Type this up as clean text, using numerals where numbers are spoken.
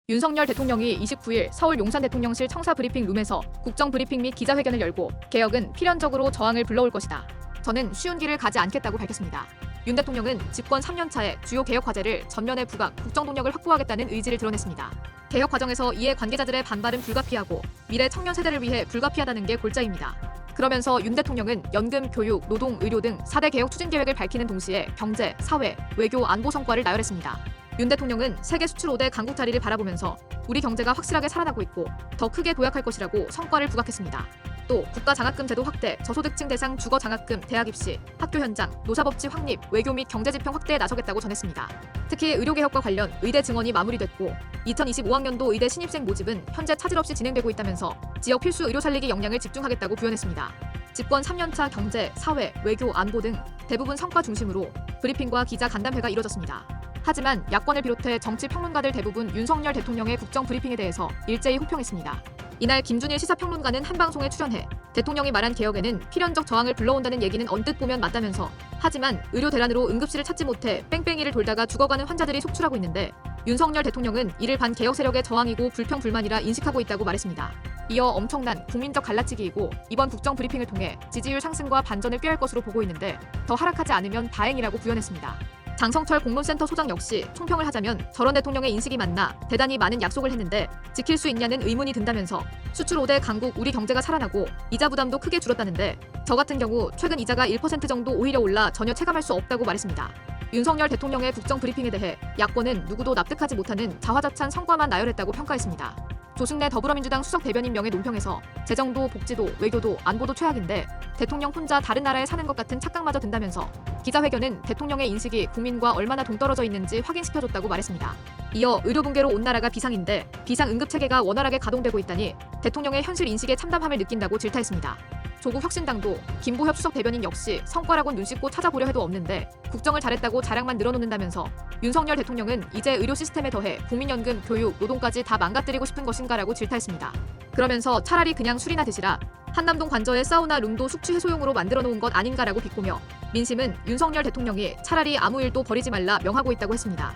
윤석열 대통령이 29일 서울 용산 대통령실 청사 브리핑 룸에서 국정 브리핑 및 기자회견을 열고 개혁은 필연적으로 저항을 불러올 것이다. 저는 쉬운 길을 가지 않겠다고 밝혔습니다. 윤 대통령은 집권 3년 차에 주요 개혁 과제를 전면에 부각, 국정 동력을 확보하겠다는 의지를 드러냈습니다. 개혁 과정에서 이해 관계자들의 반발은 불가피하고 미래 청년 세대를 위해 불가피하다는 게 골자입니다. 그러면서 윤 대통령은 연금, 교육, 노동, 의료 등 4대 개혁 추진 계획을 밝히는 동시에 경제, 사회, 외교, 안보 성과를 나열했습니다. 윤 대통령은 세계 수출 5대 강국 자리를 바라보면서 우리 경제가 확실하게 살아나고 있고 더 크게 도약할 것이라고 성과를 부각했습니다. 또 국가 장학금 제도 확대, 저소득층 대상 주거 장학금, 대학 입시, 학교 현장, 노사법치 확립, 외교 및 경제 지평 확대에 나서겠다고 전했습니다. 특히 의료 개혁과 관련 의대 증원이 마무리됐고 2025학년도 의대 신입생 모집은 현재 차질 없이 진행되고 있다면서 지역 필수 의료 살리기 역량을 집중하겠다고 부연했습니다. 집권 3년차 경제, 사회, 외교, 안보 등 대부분 성과 중심으로 브리핑과 기자 간담회가 이뤄졌습니다. 하지만 야권을 비롯해 정치 평론가들 대부분 윤석열 대통령의 국정 브리핑에 대해서 일제히 호평했습니다. 이날 김준일 시사평론가는 한 방송에 출연해 대통령이 말한 개혁에는 필연적 저항을 불러온다는 얘기는 언뜻 보면 맞다면서 하지만 의료 대란으로 응급실을 찾지 못해 뺑뺑이를 돌다가 죽어가는 환자들이 속출하고 있는데 윤석열 대통령은 이를 반개혁 세력의 저항이고 불평불만이라 인식하고 있다고 말했습니다. 이어 엄청난 국민적 갈라치기이고 이번 국정 브리핑을 통해 지지율 상승과 반전을 꾀할 것으로 보고 있는데 더 하락하지 않으면 다행이라고 부연했습니다. 장성철 공론센터 소장 역시 총평을 하자면 저런 대통령의 인식이 맞나 대단히 많은 약속을 했는데 지킬 수 있냐는 의문이 든다면서 수출 5대 강국 우리 경제가 살아나고 이자 부담도 크게 줄었다는데 저 같은 경우 최근 이자가 1% 정도 오히려 올라 전혀 체감할 수 없다고 말했습니다. 윤석열 대통령의 국정 브리핑에 대해 야권은 누구도 납득하지 못하는 자화자찬 성과만 나열했다고 평가했습니다. 조승래 더불어민주당 수석 대변인 명의 논평에서 재정도 복지도 외교도 안보도 최악인데 대통령 혼자 다른 나라에 사는 것 같은 착각마저 든다면서 기자회견은 대통령의 인식이 국민과 얼마나 동떨어져 있는지 확인시켜줬다고 말했습니다. 이어 의료 붕괴로 온 나라가 비상인데 비상응급체계가 원활하게 가동되고 있다니 대통령의 현실 인식에 참담함을 느낀다고 질타했습니다. 조국 혁신당도 김보협 수석 대변인 역시 성과라곤 눈 씻고 찾아보려 해도 없는데 국정을 잘했다고 자랑만 늘어놓는다면서 윤석열 대통령은 이제 의료 시스템에 더해 국민연금, 교육, 노동까지 다 망가뜨리고 싶은 것인가라고 질타했습니다. 그러면서 차라리 그냥 술이나 드시라, 한남동 관저의 사우나 룸도 숙취 해소용으로 만들어 놓은 것 아닌가라고 비꼬며 민심은 윤석열 대통령이 차라리 아무 일도 벌이지 말라 명하고 있다고 했습니다.